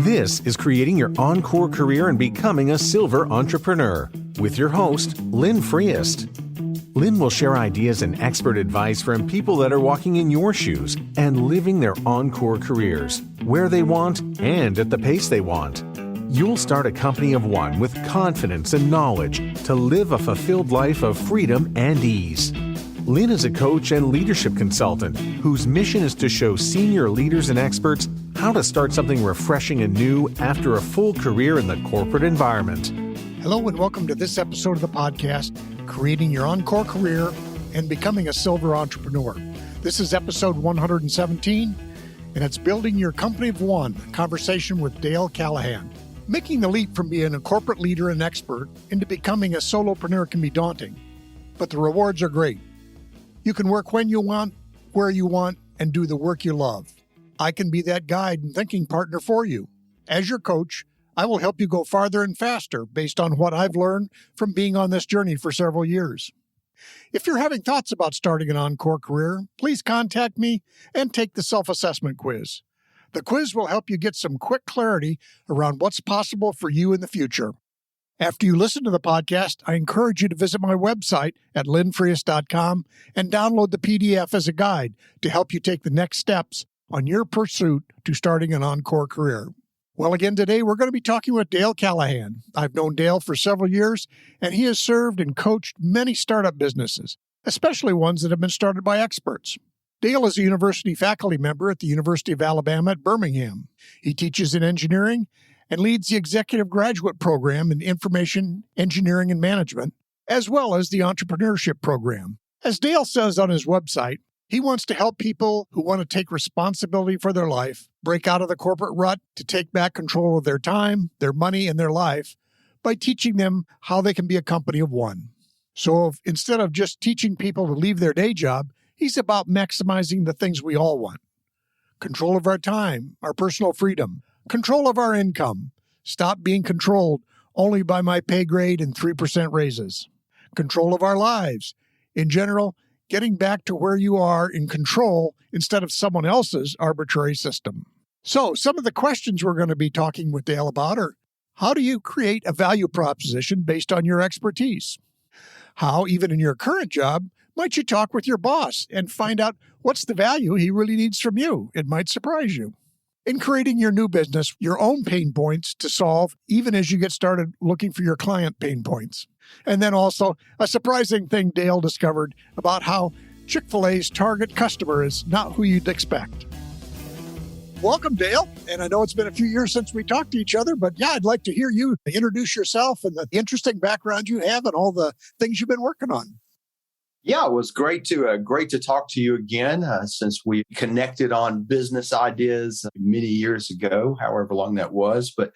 This is Creating Your Encore Career and Becoming a Silver Entrepreneur with your host, Lynn Freest. Lynn will share ideas and expert advice from people that are walking in your shoes and living their encore careers, where they want and at the pace they want. You'll start a company of one with confidence and knowledge to live a fulfilled life of freedom and ease. Lynn is a coach and leadership consultant whose mission is to show senior leaders and experts how to start something refreshing and new after a full career in the corporate environment. Hello and welcome to this episode of the podcast, Creating Your Encore Career and Becoming a Silver Entrepreneur. This is episode 117, and it's Building Your Company of One, a conversation with Dale Callahan. Making the leap from being a corporate leader and expert into becoming a solopreneur can be daunting, but the rewards are great. You can work when you want, where you want, and do the work you love. I can be that guide and thinking partner for you. As your coach, I will help you go farther and faster based on what I've learned from being on this journey for several years. If you're having thoughts about starting an encore career, please contact me and take the self-assessment quiz. The quiz will help you get some quick clarity around what's possible for you in the future. After you listen to the podcast, I encourage you to visit my website at lynnfreest.com and download the PDF as a guide to help you take the next steps on your pursuit to starting an encore career. Well, again, today we're going to be talking with Dale Callahan. I've known Dale for several years, and he has served and coached many startup businesses, especially ones that have been started by experts. Dale is a university faculty member at the University of Alabama at Birmingham. He teaches in engineering and leads the executive graduate program in information engineering and management, as well as the entrepreneurship program. As Dale says on his website, he wants to help people who want to take responsibility for their life, break out of the corporate rut to take back control of their time, their money, and their life by teaching them how they can be a company of one. So instead of just teaching people to leave their day job, he's about maximizing the things we all want. Control of our time, our personal freedom, control of our income, stop being controlled only by my pay grade and 3% raises. Control of our lives. In general, getting back to where you are in control instead of someone else's arbitrary system. So some of the questions we're going to be talking with Dale about are, how do you create a value proposition based on your expertise? How, even in your current job, might you talk with your boss and find out what's the value he really needs from you? It might surprise you. In creating your new business, your own pain points to solve, even as you get started looking for your client pain points. And then also a surprising thing Dale discovered about how Chick-fil-A's target customer is not who you'd expect. Welcome, Dale. And I know it's been a few years since we talked to each other, but yeah, I'd like to hear you introduce yourself and the interesting background you have and all the things you've been working on. Yeah, it was great to talk to you again since we connected on business ideas many years ago, however long that was. But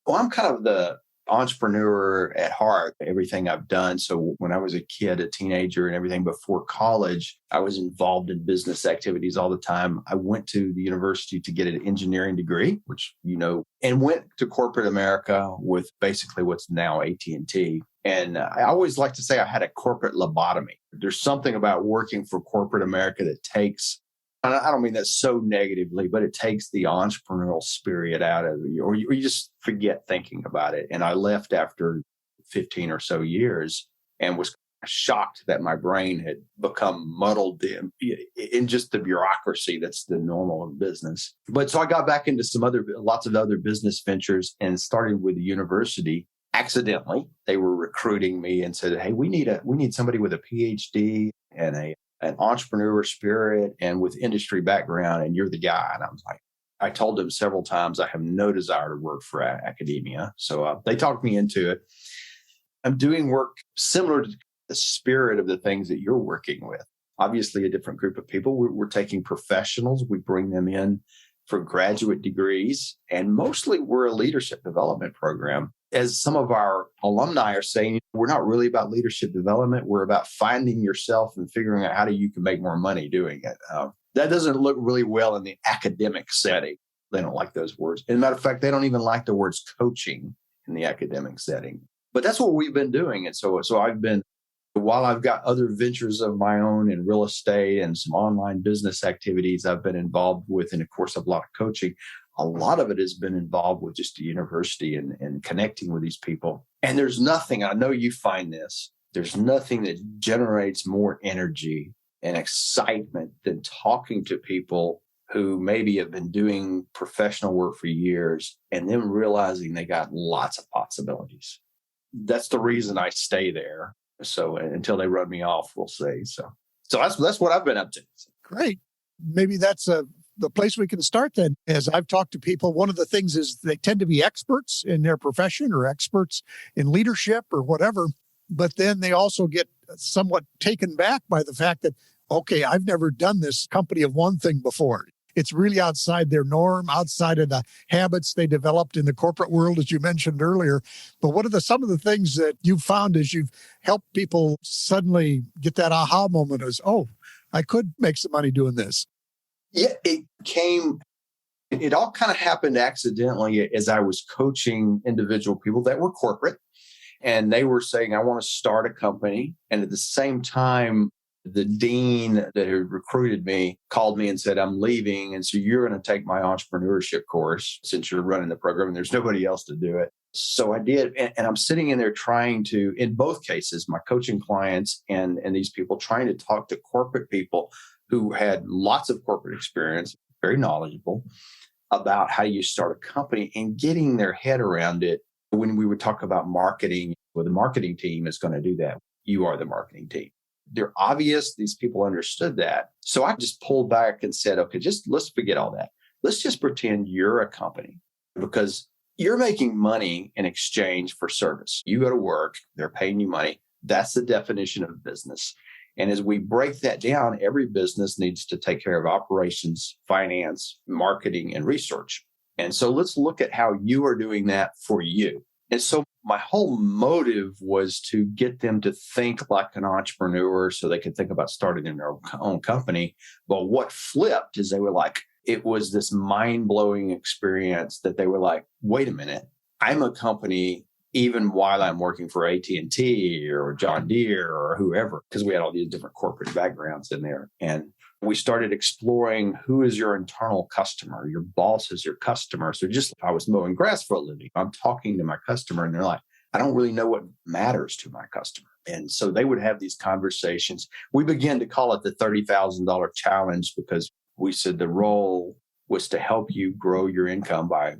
I'm kind of the entrepreneur at heart, everything I've done. So when I was a kid, a teenager and everything before college, I was involved in business activities all the time. I went to the university to get an engineering degree, which you know, and went to corporate America with basically what's now AT&T. And I always like to say I had a corporate lobotomy. There's something about working for corporate America that takes, and I don't mean that so negatively, but it takes the entrepreneurial spirit out of you, or you just forget thinking about it. And I left after 15 or so years and was shocked that my brain had become muddled in just the bureaucracy that's the normal of business. But so I got back into lots of other business ventures and started with the university. Accidentally, they were recruiting me and said, "Hey, we need somebody with a PhD and an entrepreneur spirit and with industry background, and you're the guy." And I was like, I told them several times I have no desire to work for academia, so they talked me into it. I'm doing work similar to the spirit of the things that you're working with. Obviously, a different group of people. We're taking professionals. We bring them in for graduate degrees, and mostly we're a leadership development program. As some of our alumni are saying, we're not really about leadership development. We're about finding yourself and figuring out how you can make more money doing it. That doesn't look really well in the academic setting. They don't like those words. As a matter of fact, they don't even like the words coaching in the academic setting. But that's what we've been doing. And so I've been, while I've got other ventures of my own in real estate and some online business activities I've been involved with, and of course, a lot of coaching, A lot of it has been involved with just the university and connecting with these people. And there's nothing, I know you find this, there's nothing that generates more energy and excitement than talking to people who maybe have been doing professional work for years and then realizing they got lots of possibilities. That's the reason I stay there. So until they run me off, we'll see. So that's what I've been up to. Great. Maybe that's the place we can start then. As I've talked to people, one of the things is they tend to be experts in their profession or experts in leadership or whatever, but then they also get somewhat taken back by the fact that, okay, I've never done this company of one thing before. It's really outside their norm, outside of the habits they developed in the corporate world, as you mentioned earlier. But what are some of the things that you've found as you've helped people suddenly get that aha moment as, oh, I could make some money doing this? Yeah, it all kind of happened accidentally as I was coaching individual people that were corporate, and they were saying, I want to start a company. And at the same time, the dean that had recruited me called me and said, I'm leaving. And so you're going to take my entrepreneurship course since you're running the program and there's nobody else to do it. So I did. And I'm sitting in there trying to, in both cases, my coaching clients and these people, trying to talk to corporate people who had lots of corporate experience, very knowledgeable about how you start a company and getting their head around it. When we would talk about marketing, well, the marketing team is going to do that. You are the marketing team. They're obvious. These people understood that. So I just pulled back and said, okay, let's forget all that. Let's just pretend you're a company because you're making money in exchange for service. You go to work, they're paying you money. That's the definition of business. And as we break that down, every business needs to take care of operations, finance, marketing, and research. And so let's look at how you are doing that for you. And so my whole motive was to get them to think like an entrepreneur so they could think about starting their own company. But what flipped is they were like, it was this mind-blowing experience that they were like, wait a minute, I'm a company even while I'm working for AT&T or John Deere or whoever, because we had all these different corporate backgrounds in there. And we started exploring who is your internal customer. Your boss is your customer. So just like I was mowing grass for a living, I'm talking to my customer and they're like, I don't really know what matters to my customer. And so they would have these conversations. We began to call it the $30,000 challenge because we said the role was to help you grow your income by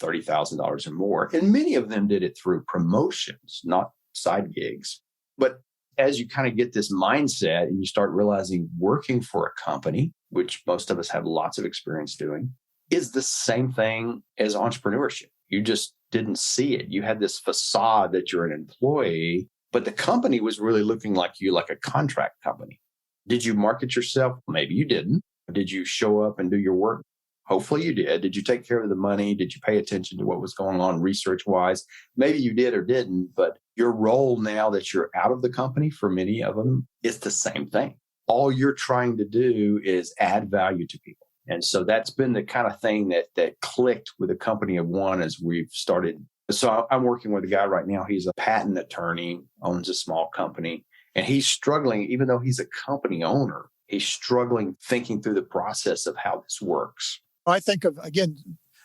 $30,000 or more. And many of them did it through promotions, not side gigs. But as you kind of get this mindset and you start realizing working for a company, which most of us have lots of experience doing, is the same thing as entrepreneurship. You just didn't see it. You had this facade that you're an employee, but the company was really looking like you, like a contract company. Did you market yourself? Maybe you didn't. Did you show up and do your work? Hopefully you did. Did you take care of the money? Did you pay attention to what was going on research-wise? Maybe you did or didn't, but your role now that you're out of the company, for many of them, is the same thing. All you're trying to do is add value to people. And so that's been the kind of thing that clicked with a company of one as we've started. So I'm working with a guy right now. He's a patent attorney, owns a small company, and he's struggling, even though he's a company owner, he's struggling thinking through the process of how this works. I think of, again,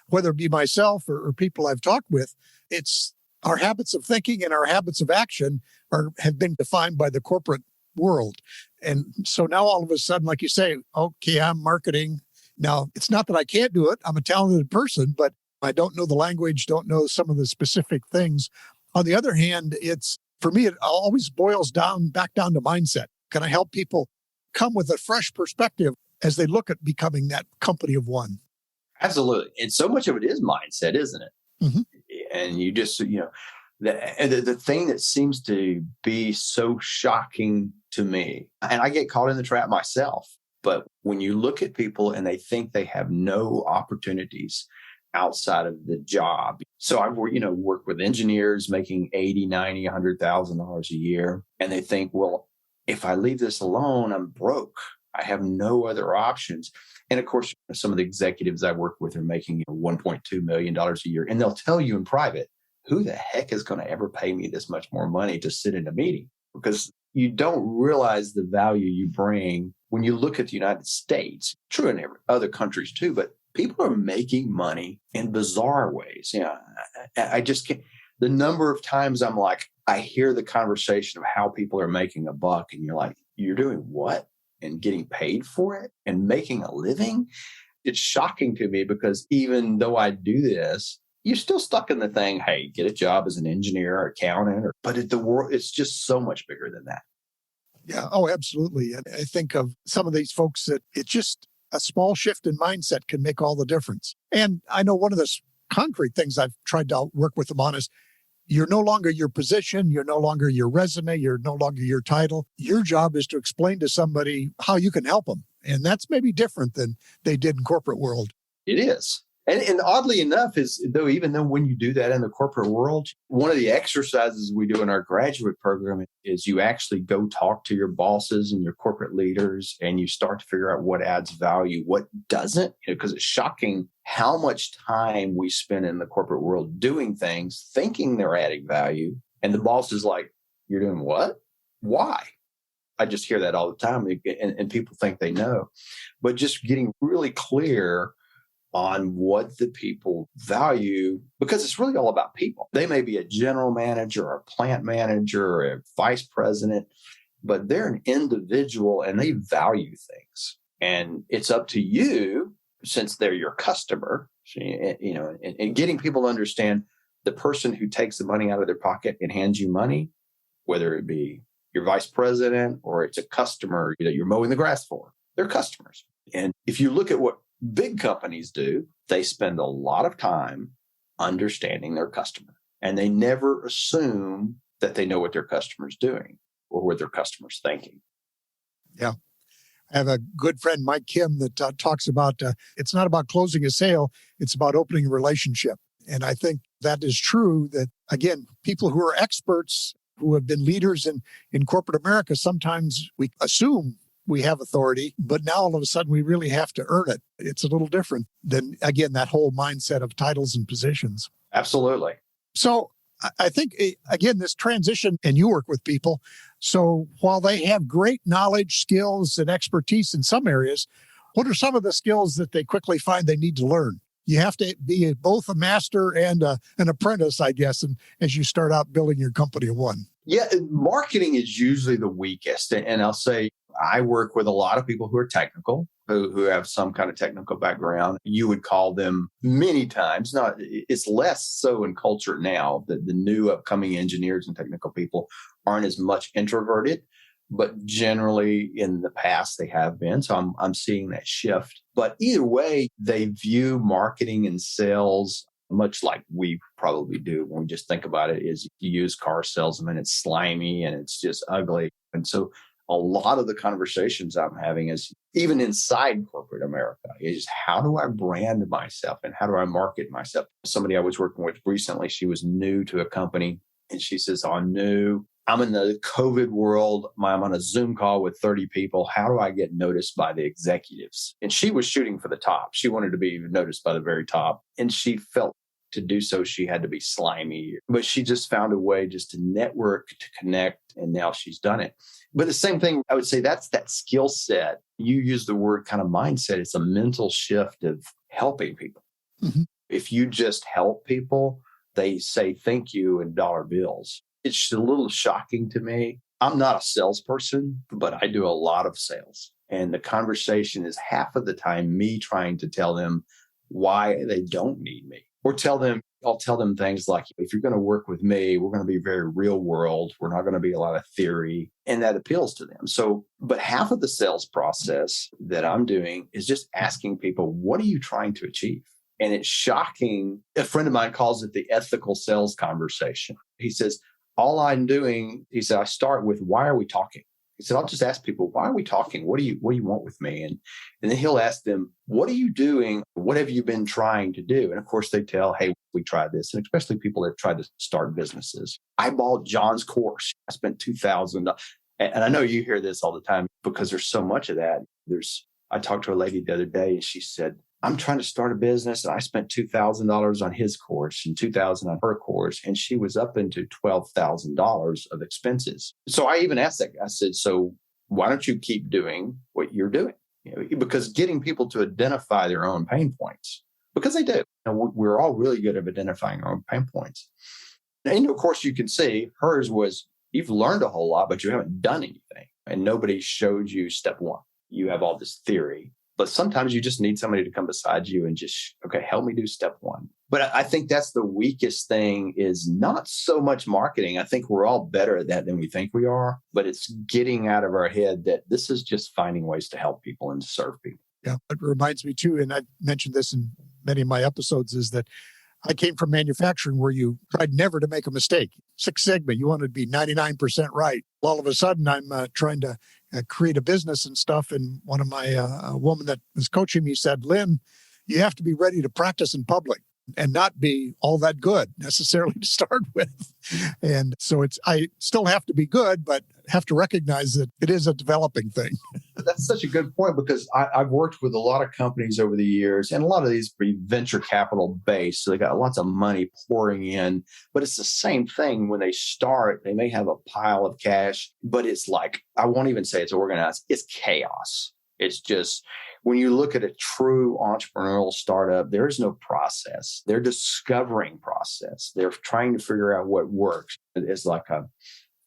whether it be myself or people I've talked with, it's our habits of thinking and our habits of action have been defined by the corporate world. And so now all of a sudden, like you say, okay, I'm marketing. Now, it's not that I can't do it. I'm a talented person, but I don't know the language, don't know some of the specific things. On the other hand, for me, it always boils back down to mindset. Can I help people come with a fresh perspective as they look at becoming that company of one? Absolutely. And so much of it is mindset, isn't it? Mm-hmm. And you just, the thing that seems to be so shocking to me, and I get caught in the trap myself, but when you look at people and they think they have no opportunities outside of the job. So I've worked with engineers making $80,000, $90,000, $100,000 a year. And they think, well, if I leave this alone, I'm broke. I have no other options. And of course, some of the executives I work with are making $1.2 million a year. And they'll tell you in private, who the heck is going to ever pay me this much more money to sit in a meeting? Because you don't realize the value you bring when you look at the United States, true in other countries too, but people are making money in bizarre ways. I just can't. The number of times I'm like, I hear the conversation of how people are making a buck, and you're like, you're doing what? And getting paid for it and making a living? It's shocking to me because even though I do this, you're still stuck in the thing, hey, get a job as an engineer or accountant, but the world, it's just so much bigger than that. Yeah. Oh, absolutely. And I think of some of these folks that it's just a small shift in mindset can make all the difference. And I know one of the concrete things I've tried to work with them on is you're no longer your position, you're no longer your resume, you're no longer your title. Your job is to explain to somebody how you can help them. And that's maybe different than they did in corporate world. It is. And oddly enough, even though when you do that in the corporate world, one of the exercises we do in our graduate program is you actually go talk to your bosses and your corporate leaders, and you start to figure out what adds value, what doesn't, because it's shocking how much time we spend in the corporate world doing things, thinking they're adding value. And the boss is like, you're doing what? Why? I just hear that all the time, and people think they know. But just getting really clear on what the people value, because it's really all about people. They may be a general manager or a plant manager or a vice president, but they're an individual and they value things. And it's up to you, since they're your customer, and getting people to understand the person who takes the money out of their pocket and hands you money, whether it be your vice president or it's a customer that you're mowing the grass for, they're customers. And if you look at what big companies do, they spend a lot of time understanding their customer, and they never assume that they know what their customer's doing or what their customer's thinking. Yeah. I have a good friend, Mike Kim, that talks about it's not about closing a sale, it's about opening a relationship. And I think that is true that, again, people who are experts, who have been leaders in corporate America, sometimes we assume we have authority, but now all of a sudden we really have to earn it. It's a little different than, again, that whole mindset of titles and positions. Absolutely. So I think, again, this transition, and you work with people. So while they have great knowledge, skills, and expertise in some areas, what are some of the skills that they quickly find they need to learn? You have to be both a master and an apprentice, I guess, and as you start out building your company of one. Yeah, marketing is usually the weakest. And I'll say I work with a lot of people who are technical, who have some kind of technical background. You would call them many times, it's less so in culture now, that the new upcoming engineers and technical people aren't as much introverted, but generally in the past they have been. So I'm seeing that shift. But either way, they view marketing and sales much like we probably do when we just think about it, is you use car salesman, it's slimy and it's just ugly. And so a lot of the conversations I'm having is even inside corporate America is how do I brand myself and how do I market myself? Somebody I was working with recently, she was new to a company and she says, I'm new. I'm in the COVID world. I'm on a Zoom call with 30 people. How do I get noticed by the executives? And she was shooting for the top. She wanted to be noticed by the very top. And she felt to do so, she had to be slimy. But she just found a way just to network, to connect, and now she's done it. But the same thing, I would say that's that skill set. You use the word kind of mindset. It's a mental shift of helping people. Mm-hmm. If you just help people, they say thank you in dollar bills. It's a little shocking to me. I'm not a salesperson, but I do a lot of sales. And the conversation is half of the time me trying to tell them why they don't need me. Or I'll tell them things like, if you're going to work with me, we're going to be very real world. We're not going to be a lot of theory. And that appeals to them. So, but half of the sales process that I'm doing is just asking people, what are you trying to achieve? And it's shocking. A friend of mine calls it the ethical sales conversation. He says, all I'm doing, he said, I start with, why are we talking? He said, I'll just ask people, why are we talking? What do you want with me? And then he'll ask them, what are you doing? What have you been trying to do? And of course they tell, hey, we tried this. And especially people that tried to start businesses. I bought John's course. I spent $2,000. And I know you hear this all the time because there's so much of that. I talked to a lady the other day and she said, I'm trying to start a business and I spent $2,000 on his course and $2,000 on her course. And she was up into $12,000 of expenses. So I even asked that guy, I said, so why don't you keep doing what you're doing? because getting people to identify their own pain points, because they do. We're all really good at identifying our own pain points. And of course, you can see hers was, you've learned a whole lot, but you haven't done anything. And nobody showed you step one. You have all this theory, but sometimes you just need somebody to come beside you and just, okay, help me do step one. But I think that's the weakest thing, is not so much marketing. I think we're all better at that than we think we are, but it's getting out of our head that this is just finding ways to help people and to serve people. Yeah, it reminds me too, and I mentioned this in many of my episodes, is that I came from manufacturing where you tried never to make a mistake. Six Sigma, you wanted to be 99% right. All of a sudden, I'm trying to create a business and stuff. And one of my, a woman that was coaching me said, Lynn, you have to be ready to practice in public and not be all that good necessarily to start with. And so I still have to be good, but have to recognize that it is a developing thing. That's such a good point, because I've worked with a lot of companies over the years, and a lot of these be venture capital based. So they got lots of money pouring in, but it's the same thing when they start. They may have a pile of cash, but it's like, I won't even say it's organized. It's chaos. It's just, when you look at a true entrepreneurial startup, there is no process. They're discovering process. They're trying to figure out what works. It's like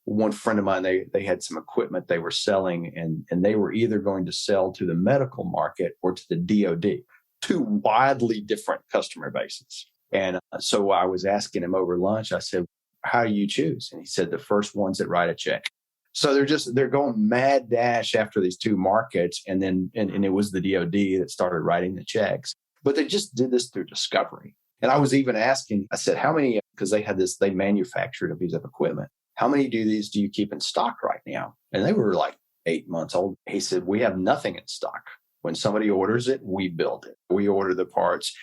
one friend of mine, they had some equipment they were selling, and they were either going to sell to the medical market or to the DOD, two widely different customer bases. And so I was asking him over lunch, I said, how do you choose? And he said, the first ones that write a check. So they're going mad dash after these two markets. And then, and it was the DOD that started writing the checks, but they just did this through discovery. And I was even asking, I said, how many, because they manufactured a piece of equipment. How many do you keep in stock right now? And they were like 8 months old. He said, we have nothing in stock. When somebody orders it, we build it. We order the parts.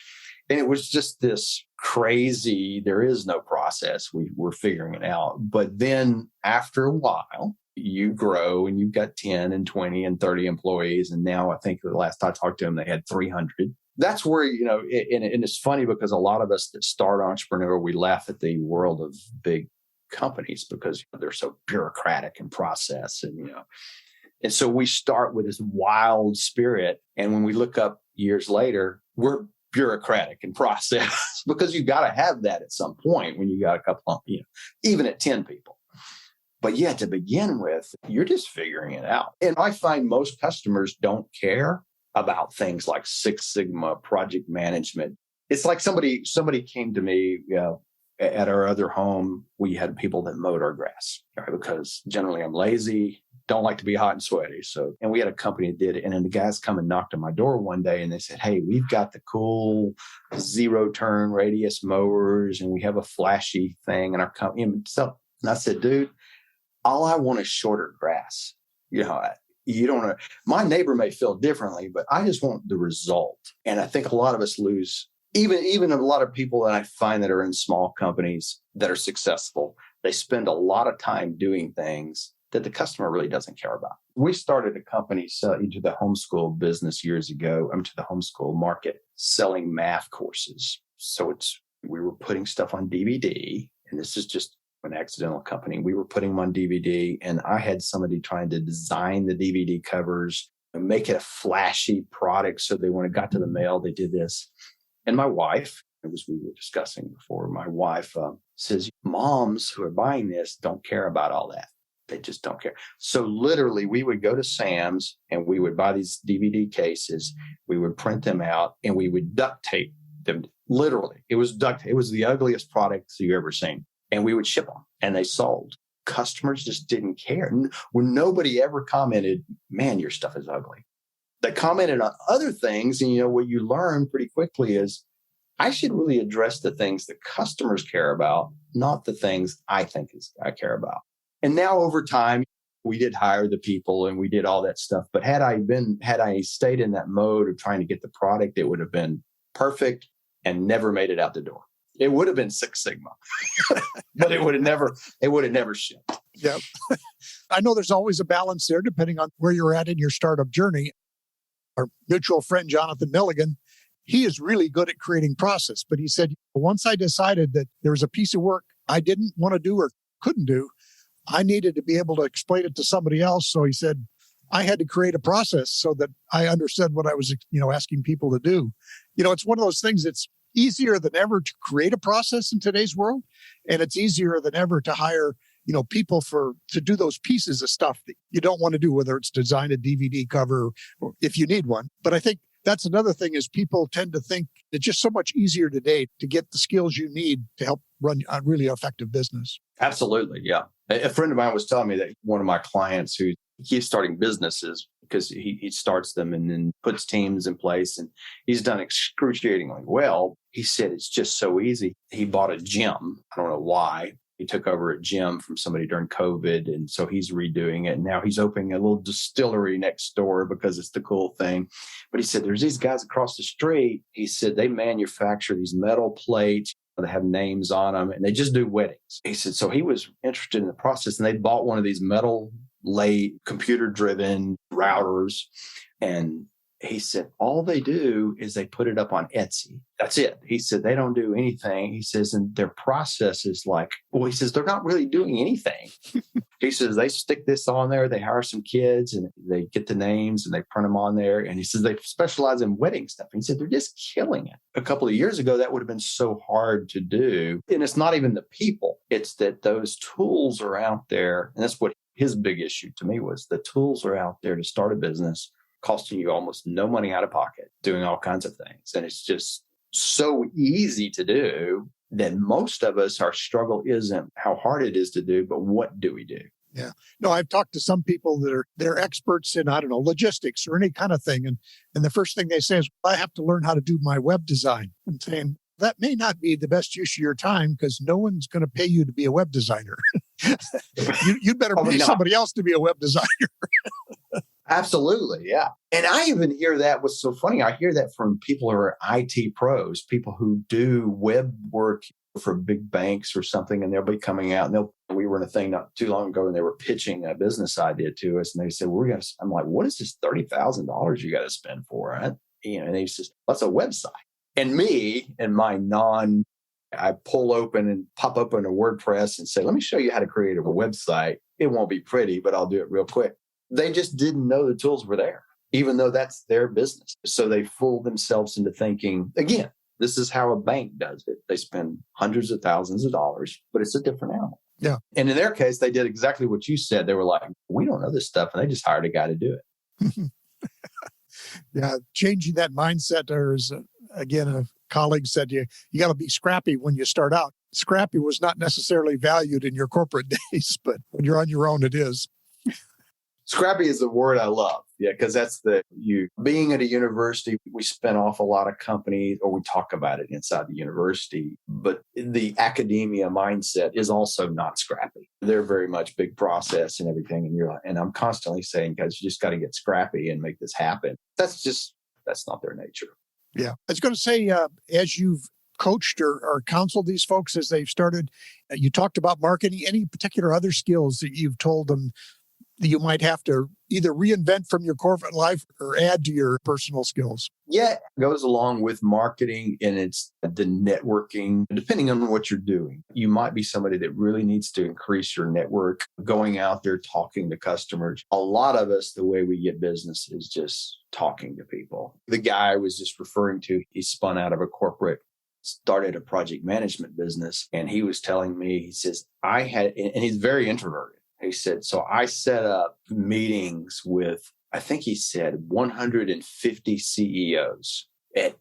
And it was just this crazy, there is no process. We're figuring it out. But then after a while, you grow and you've got 10 and 20 and 30 employees. And now I think the last I talked to them, they had 300. That's where, and it's funny because a lot of us that start entrepreneur, we laugh at the world of big companies because they're so bureaucratic and process. And so we start with this wild spirit. And when we look up years later, we're bureaucratic and process because you got to have that at some point when you got a couple of, even at 10 people. But yeah, to begin with, you're just figuring it out. And I find most customers don't care about things like Six Sigma, project management. It's like somebody came to me, at our other home, we had people that mowed our grass, right? Because generally I'm lazy, don't like to be hot and sweaty. And we had a company that did it. And then the guys come and knocked on my door one day and they said, hey, we've got the cool 0-turn radius mowers and we have a flashy thing in our company. And I said, dude, all I want is shorter grass. You don't know. My neighbor may feel differently, but I just want the result. And I think a lot of us lose. Even a lot of people that I find that are in small companies that are successful, they spend a lot of time doing things that the customer really doesn't care about. We started a company into the homeschool business years ago, to the homeschool market, selling math courses. So we were putting stuff on DVD, and this is just an accidental company. We were putting them on DVD, and I had somebody trying to design the DVD covers and make it a flashy product. So when it got to the mail, they did this. And my wife, we were discussing before, my wife says, moms who are buying this don't care about all that. They just don't care. So literally, we would go to Sam's and we would buy these DVD cases. We would print them out and we would duct tape them. Literally, it was the ugliest product you've ever seen. And we would ship them and they sold. Customers just didn't care. When nobody ever commented, man, your stuff is ugly. They commented on other things. And what you learn pretty quickly is I should really address the things that customers care about, not the things I think I care about. And now over time, we did hire the people and we did all that stuff. But had I stayed in that mode of trying to get the product, it would have been perfect and never made it out the door. It would have been Six Sigma, but it would have never shipped. Yeah. I know there's always a balance there depending on where you're at in your startup journey. Our mutual friend, Jonathan Milligan, he is really good at creating process. But he said, once I decided that there was a piece of work I didn't want to do or couldn't do, I needed to be able to explain it to somebody else. So he said, I had to create a process so that I understood what I was, asking people to do. It's one of those things that's easier than ever to create a process in today's world. And it's easier than ever to hire, people to do those pieces of stuff that you don't want to do, whether it's design a DVD cover or if you need one. But I think that's another thing is people tend to think it's just so much easier today to get the skills you need to help run a really effective business. Absolutely. Yeah. A friend of mine was telling me that one of my clients who keeps starting businesses because he starts them and then puts teams in place, and he's done excruciatingly well. He said it's just so easy. He bought a gym. I don't know why. He took over a gym from somebody during COVID, and so he's redoing it. And now he's opening a little distillery next door because it's the cool thing. But he said, there's these guys across the street. He said, they manufacture these metal plates that have names on them, and they just do weddings. He said, so he was interested in the process, and they bought one of these metal late computer-driven routers. And he said, all they do is they put it up on Etsy. That's it. He said, they don't do anything. He says, and their process is like, he says, they're not really doing anything. He says, they stick this on there. They hire some kids and they get the names and they print them on there. And he says, they specialize in wedding stuff. And he said, they're just killing it. A couple of years ago, that would have been so hard to do. And it's not even the people. It's that those tools are out there. And that's what his big issue to me was. The tools are out there to start a business, costing you almost no money out of pocket, doing all kinds of things. And it's just so easy to do that most of us, our struggle isn't how hard it is to do, but what do we do? Yeah. No, I've talked to some people that they're experts in, logistics or any kind of thing. And the first thing they say is, I have to learn how to do my web design. I'm saying that may not be the best use of your time because no one's going to pay you to be a web designer. You'd better pay somebody else to be a web designer. Absolutely. Yeah. And I even hear that was so funny. I hear that from people who are IT pros, people who do web work for big banks or something, and they'll be coming out and we were in a thing not too long ago and they were pitching a business idea to us. And they said, I'm like, what is this $30,000 you got to spend for it? And they said, that's a website. And me and my I pull open and pop open a WordPress and say, let me show you how to create a website. It won't be pretty, but I'll do it real quick. They just didn't know the tools were there, even though that's their business. So they fooled themselves into thinking, again, this is how a bank does it. They spend hundreds of thousands of dollars, but it's a different animal. Yeah. And in their case, they did exactly what you said. They were like, we don't know this stuff. And they just hired a guy to do it. Yeah. Changing that mindset, or as again, a colleague said, you got to be scrappy when you start out. Scrappy was not necessarily valued in your corporate days, but when you're on your own, it is. Scrappy is the word I love. Yeah, because that's being at a university, we spin off a lot of companies, or we talk about it inside the university, but the academia mindset is also not scrappy. They're very much big process and everything. And I'm constantly saying, guys, you just got to get scrappy and make this happen. That's not their nature. Yeah. I was going to say, as you've coached or counseled these folks as they've started, you talked about marketing, any particular other skills that you've told them that you might have to either reinvent from your corporate life or add to your personal skills? Yeah, it goes along with marketing, and it's the networking, depending on what you're doing. You might be somebody that really needs to increase your network, going out there, talking to customers. A lot of us, the way we get business is just talking to people. The guy I was just referring to, he spun out of a corporate, started a project management business, and he was telling me, he says, and he's very introverted. He said, so I set up meetings with, I think he said 150 CEOs at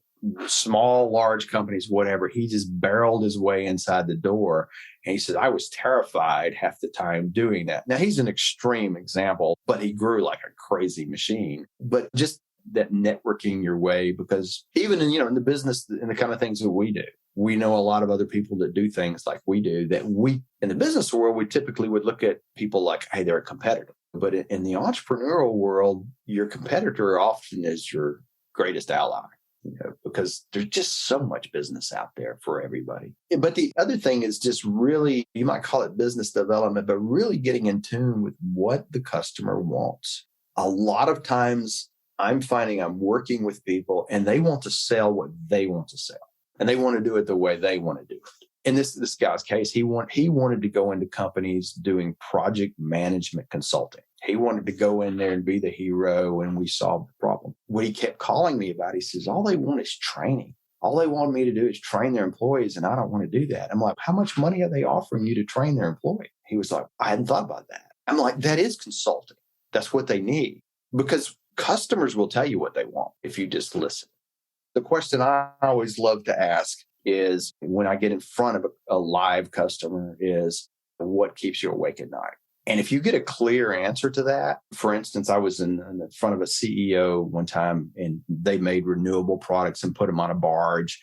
small, large companies, whatever. He just barreled his way inside the door. And he said, I was terrified half the time doing that. Now, he's an extreme example, but he grew like a crazy machine. But just that networking your way, because even in the business and the kind of things that we do, we know a lot of other people that do things like we do that in the business world, we typically would look at people like, hey, they're a competitor. But in the entrepreneurial world, your competitor often is your greatest ally, because there's just so much business out there for everybody. But the other thing is just really, you might call it business development, but really getting in tune with what the customer wants. A lot of times I'm finding I'm working with people and they want to sell what they want to sell. And they want to do it the way they want to do it. In this guy's case, he wanted to go into companies doing project management consulting. He wanted to go in there and be the hero, and we solved the problem. What he kept calling me about, he says, all they want is training. All they want me to do is train their employees, and I don't want to do that. I'm like, how much money are they offering you to train their employee? He was like, I hadn't thought about that. I'm like, that is consulting. That's what they need, because customers will tell you what they want if you just listen. The question I always love to ask is, when I get in front of a live customer, is what keeps you awake at night? And if you get a clear answer to that, for instance, I was in the front of a CEO one time, and they made renewable products and put them on a barge.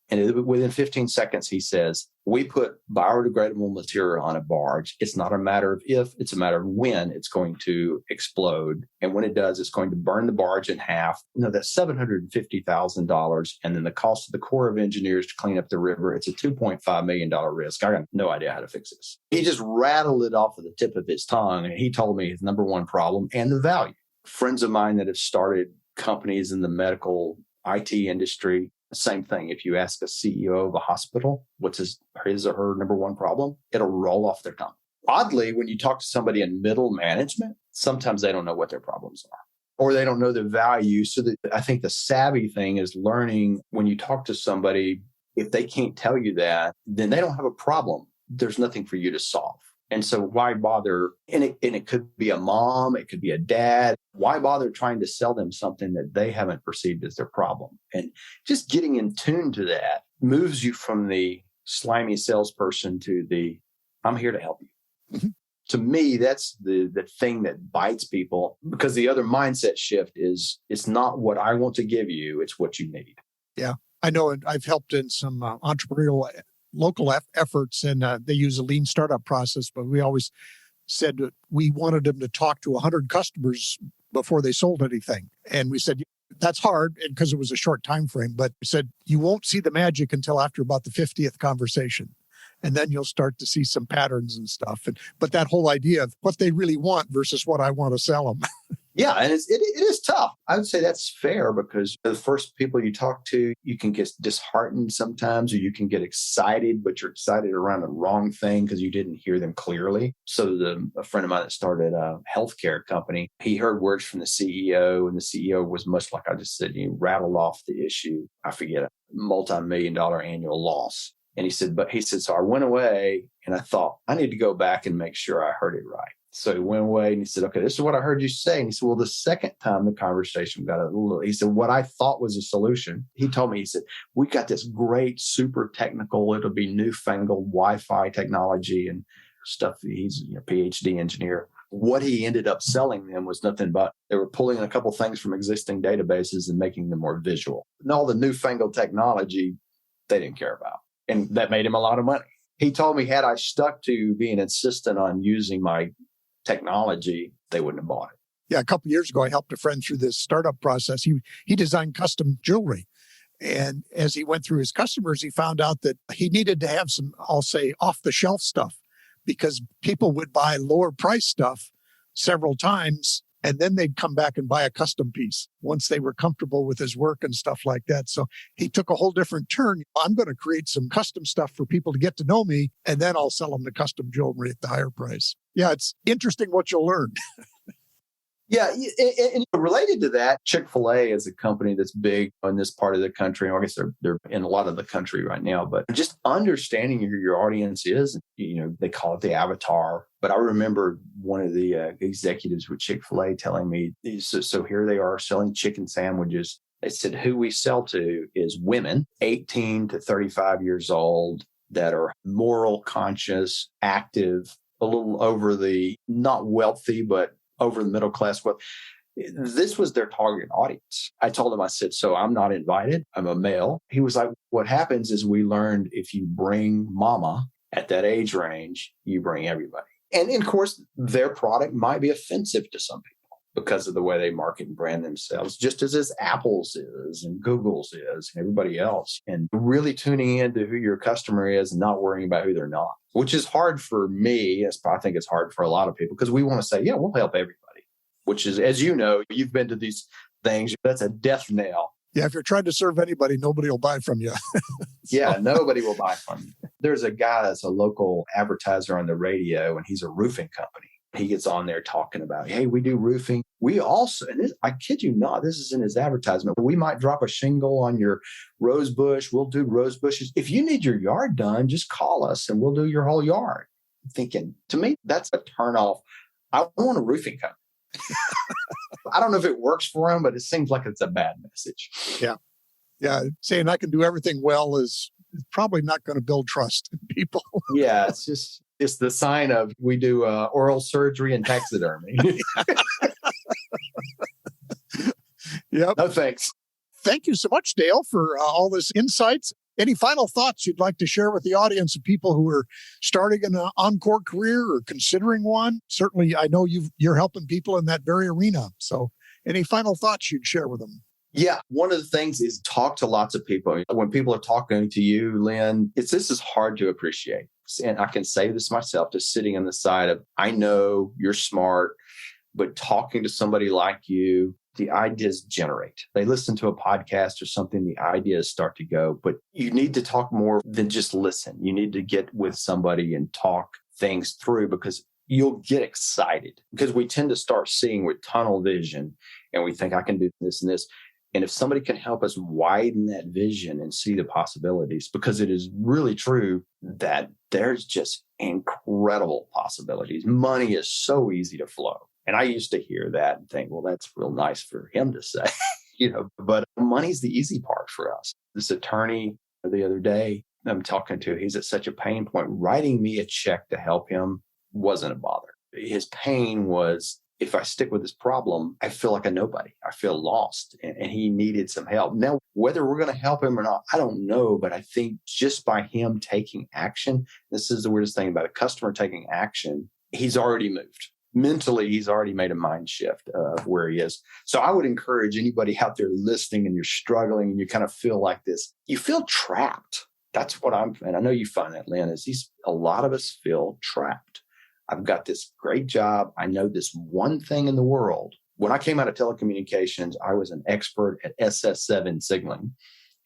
And within 15 seconds, he says, we put biodegradable material on a barge. It's not a matter of if, it's a matter of when it's going to explode. And when it does, it's going to burn the barge in half. That's $750,000. And then the cost of the Corps of Engineers to clean up the river, it's a $2.5 million risk. I got no idea how to fix this. He just rattled it off of the tip of his tongue. And he told me his number one problem and the value. Friends of mine that have started companies in the medical IT industry, same thing. If you ask a CEO of a hospital, what's his or her number one problem, it'll roll off their tongue. Oddly, when you talk to somebody in middle management, sometimes they don't know what their problems are, or they don't know the value. So I think the savvy thing is learning, when you talk to somebody, if they can't tell you that, then they don't have a problem. There's nothing for you to solve. And so why bother? And it could be a mom, it could be a dad. Why bother trying to sell them something that they haven't perceived as their problem? And just getting in tune to that moves you from the slimy salesperson to the, I'm here to help you. Mm-hmm. To me, that's the thing that bites people, because the other mindset shift is, it's not what I want to give you, it's what you need. Yeah, I know. And I've helped in some entrepreneurial local efforts, and they use a lean startup process, but we always said that we wanted them to talk to 100 customers before they sold anything. And we said, that's hard, and because it was a short time frame, but we said, you won't see the magic until after about the 50th conversation. And then you'll start to see some patterns and stuff. But that whole idea of what they really want versus what I want to sell them. Yeah, and it is tough. I would say that's fair, because the first people you talk to, you can get disheartened sometimes, or you can get excited, but you're excited around the wrong thing because you didn't hear them clearly. So a friend of mine that started a healthcare company, he heard words from the CEO, and the CEO was much like I just said, he rattled off the issue. I forget, a multi-million-dollar annual loss. And he said, so I went away and I thought, I need to go back and make sure I heard it right. So he went away and he said, okay, this is what I heard you say. And he said, well, the second time the conversation got a little, he said, what I thought was a solution, he told me, he said, we got this great, super technical, it'll be newfangled Wi-Fi technology and stuff. He's a PhD engineer. What he ended up selling them was nothing but they were pulling a couple things from existing databases and making them more visual. And all the newfangled technology, they didn't care about. And that made him a lot of money. He told me, had I stuck to being insistent on using my technology, they wouldn't have bought it. Yeah, a couple of years ago, I helped a friend through this startup process. He designed custom jewelry. And as he went through his customers, he found out that he needed to have some, I'll say, off-the-shelf stuff, because people would buy lower price stuff several times, and then they'd come back and buy a custom piece once they were comfortable with his work and stuff like that. So he took a whole different turn. I'm going to create some custom stuff for people to get to know me, and then I'll sell them the custom jewelry at the higher price. Yeah, it's interesting what you'll learn. Yeah, and related to that, Chick-fil-A is a company that's big in this part of the country. I guess they're in a lot of the country right now, but just understanding who your audience is, they call it the avatar. But I remember one of the executives with Chick-fil-A telling me, so here they are selling chicken sandwiches. They said, who we sell to is women, 18 to 35 years old, that are moral, conscious, active, a little over the, not wealthy, but over the middle class. Well, this was their target audience. I told him, I said, so I'm not invited. I'm a male. He was like, what happens is we learned if you bring mama at that age range, you bring everybody. And of course, their product might be offensive to some people because of the way they market and brand themselves, just as Apple's is and Google's is and everybody else. And really tuning into who your customer is and not worrying about who they're not, which is hard for me. I think it's hard for a lot of people because we want to say, yeah, we'll help everybody, which is, as you know, you've been to these things. That's a death knell. Yeah, if you're trying to serve anybody, nobody will buy from you. Yeah, nobody will buy from you. There's a guy that's a local advertiser on the radio, and he's a roofing company. he gets on there talking about, hey, we do roofing. We also, and this, I kid you not, this is in his advertisement. We might drop a shingle on your rose bush. We'll do rose bushes. If you need your yard done, just call us and we'll do your whole yard. I'm thinking, to me, that's a turnoff. I want a roofing company. I don't know if it works for him, but it seems like it's a bad message. Yeah. Yeah. Saying I can do everything well is probably not going to build trust in people. Yeah. It's the sign of we do oral surgery and taxidermy. Yep. No, thanks. Thank you so much, Dale, for all this insights. Any final thoughts you'd like to share with the audience of people who are starting an Encore career or considering one? Certainly, I know you're helping people in that very arena. So any final thoughts you'd share with them? Yeah. One of the things is talk to lots of people. When people are talking to you, Lynn, this is hard to appreciate. And I can say this myself, just sitting on the side of, I know you're smart, but talking to somebody like you, the ideas generate. They listen to a podcast or something, the ideas start to go, but you need to talk more than just listen. You need to get with somebody and talk things through because you'll get excited because we tend to start seeing with tunnel vision and we think I can do this and this. And if somebody can help us widen that vision and see the possibilities, because it is really true that there's just incredible possibilities. Money is so easy to flow. And I used to hear that and think, well, that's real nice for him to say, but money's the easy part for us. This attorney the other day I'm talking to, he's at such a pain point. Writing me a check to help him wasn't a bother. His pain was, if I stick with this problem, I feel like a nobody. I feel lost and he needed some help. Now, whether we're going to help him or not, I don't know. But I think just by him taking action, this is the weirdest thing about a customer taking action, he's already moved. Mentally, he's already made a mind shift of where he is. So I would encourage anybody out there listening and you're struggling and you kind of feel like this, you feel trapped. That's what and I know you find that, Lynn, is a lot of us feel trapped. I've got this great job. I know this one thing in the world. When I came out of telecommunications, I was an expert at SS7 signaling,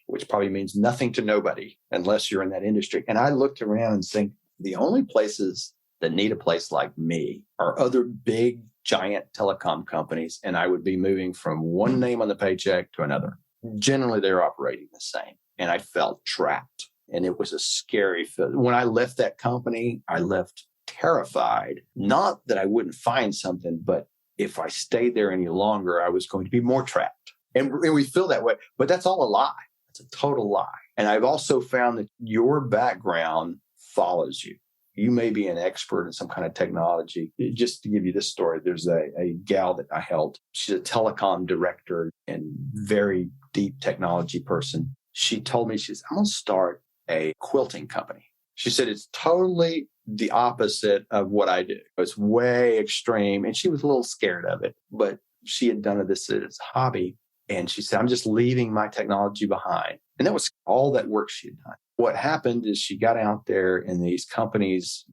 which probably means nothing to nobody unless you're in that industry. And I looked around and think the only places that need a place like me are other big, giant telecom companies. And I would be moving from one name on the paycheck to another. Generally, they're operating the same. And I felt trapped. And it was a scary feeling. When I left that company, I left terrified, not that I wouldn't find something, but if I stayed there any longer, I was going to be more trapped. And we feel that way, but that's all a lie. It's a total lie. And I've also found that your background follows you. You may be an expert in some kind of technology. Just to give you this story, there's a gal that I helped. She's a telecom director and very deep technology person. She told me, she says, I'm going to start a quilting company. She said, it's totally the opposite of what I do. It's way extreme. And she was a little scared of it, but she had done this as a hobby. And she said, I'm just leaving my technology behind. And that was all that work she had done. What happened is she got out there and these companies,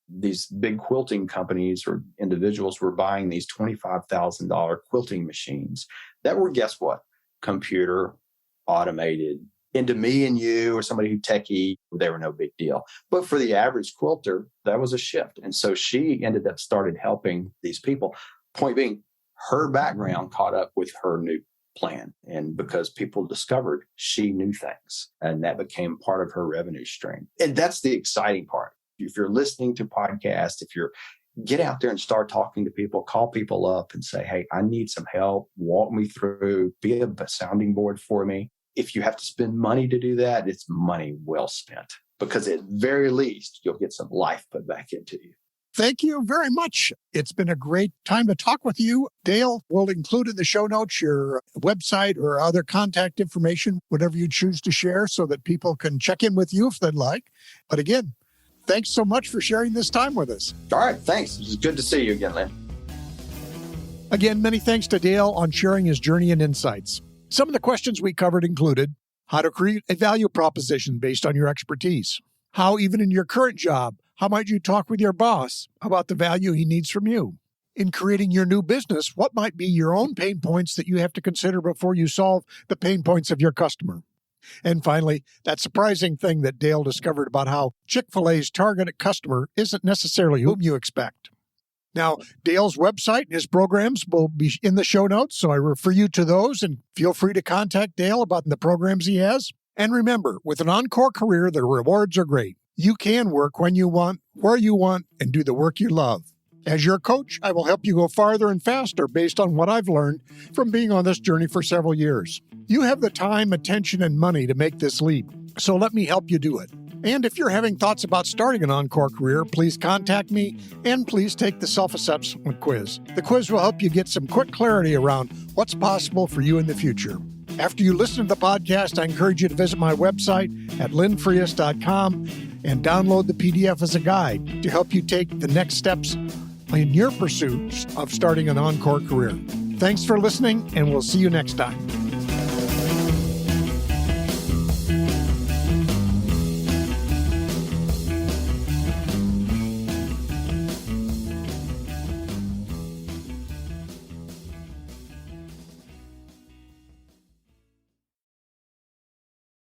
these big quilting companies or individuals were buying these $25,000 quilting machines that were, guess what? Computer automated. And to me and you or somebody who techie, they were no big deal. But for the average quilter, that was a shift. And so she ended up started helping these people. Point being, her background caught up with her new plan. And because people discovered she knew things and that became part of her revenue stream. And that's the exciting part. If you're listening to podcasts, get out there and start talking to people, call people up and say, hey, I need some help. Walk me through, be a sounding board for me. If you have to spend money to do that, it's money well spent because at very least, you'll get some life put back into you. Thank you very much. It's been a great time to talk with you. Dale, we'll include in the show notes your website or other contact information, whatever you choose to share so that people can check in with you if they'd like. But again, thanks so much for sharing this time with us. All right. Thanks. It's good to see you again, Lynn. Again, many thanks to Dale on sharing his journey and insights. Some of the questions we covered included how to create a value proposition based on your expertise, how even in your current job, how might you talk with your boss about the value he needs from you? In creating your new business, what might be your own pain points that you have to consider before you solve the pain points of your customer? And finally, that surprising thing that Dale discovered about how Chick-fil-A's targeted customer isn't necessarily whom you expect. Now, Dale's website and his programs will be in the show notes, so I refer you to those, and feel free to contact Dale about the programs he has. And remember, with an Encore career, the rewards are great. You can work when you want, where you want, and do the work you love. As your coach, I will help you go farther and faster based on what I've learned from being on this journey for several years. You have the time, attention, and money to make this leap, so let me help you do it. And if you're having thoughts about starting an Encore career, please contact me and please take the self-assessment quiz. The quiz will help you get some quick clarity around what's possible for you in the future. After you listen to the podcast, I encourage you to visit my website at linfrias.com and download the PDF as a guide to help you take the next steps in your pursuit of starting an Encore career. Thanks for listening, and we'll see you next time.